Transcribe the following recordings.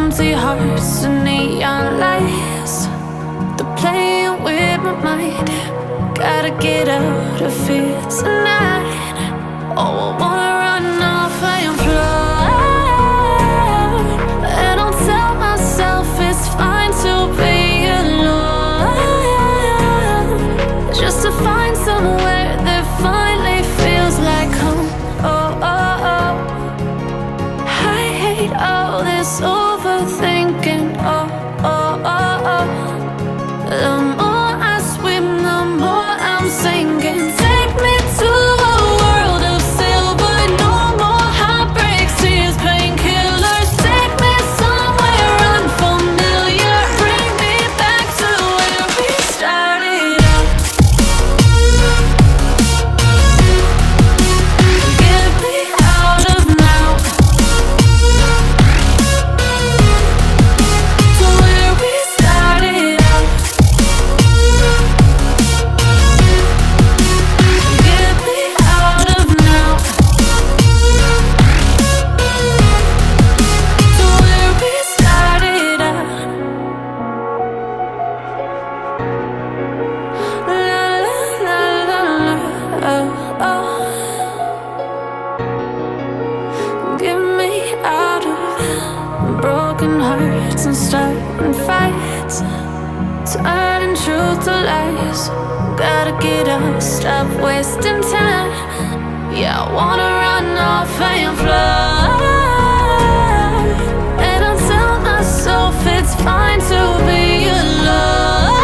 empty hearts and neon lights. They're playing with my mind. Gotta get out of here tonight. Oh, I wanna run off and fly. And I'll tell myself it's fine to be alone, just to find somewhere that finally feels like home. Oh, oh, oh. I hate all this overthinking. Oh, oh, oh, oh. The more I swim, the more I'm sinking. Take me to a world of silver. No more heartbreaks, tears, painkillers. Take me somewhere unfamiliar. Bring me back to where we started out. Get me out of now, to where we started out. Get me out of now, to where we started out. La la la la la, oh, oh. Get me out of broken hearts and starting fights, turning truth to lies. Gotta get up, stop wasting time. Yeah, I wanna run off and fly. And I'll tell myself it's fine to be alone,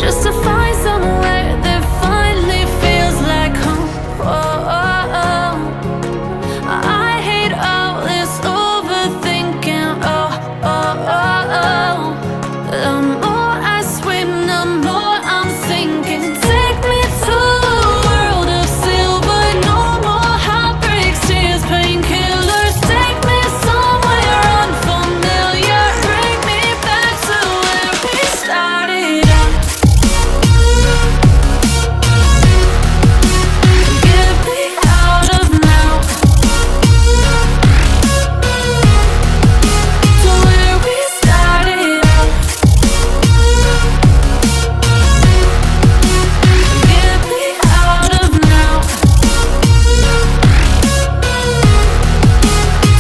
just to find somewhere that finally feels like home. Oh, oh, oh. I hate all this overthinking. Oh, oh, oh, oh. The more I swim, the more I'm sinking. Take me to a world of silver. No more heartbreaks, tears, painkillers. Take me somewhere unfamiliar. Bring me back to where we started out. Get me out of now, to where we started out. Get me out of now,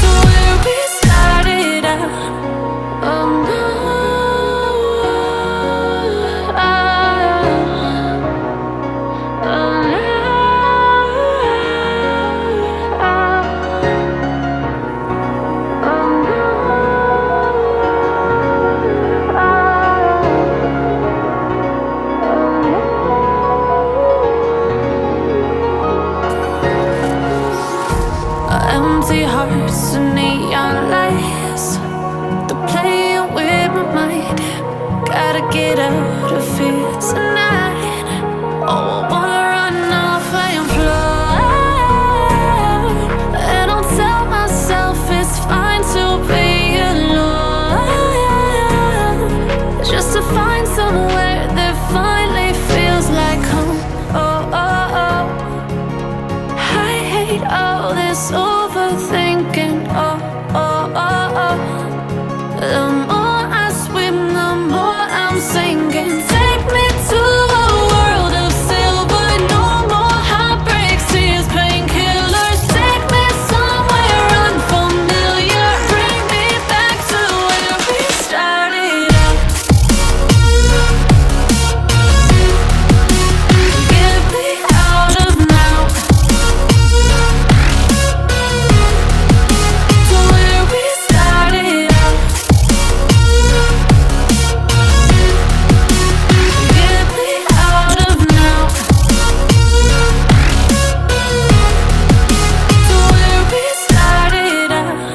to where we started out. Oh no, empty hearts and neon lights. They're playing with my mind. Gotta get out of here tonight. Oh, I wanna run off and fly. And I'll tell myself it's fine to be alone, just to find somewhere that finally feels like home. Oh, oh, oh. I hate all this overthinking. Oh, oh, oh, oh. The more I swim, the more I'm sinking. Take me to a world of silver. No more heartbreaks, tears, painkillers. Take me somewhere unfamiliar. Bring me back to where we started out. Get me out of now, to where we started out. Get me out of now, to where we started out.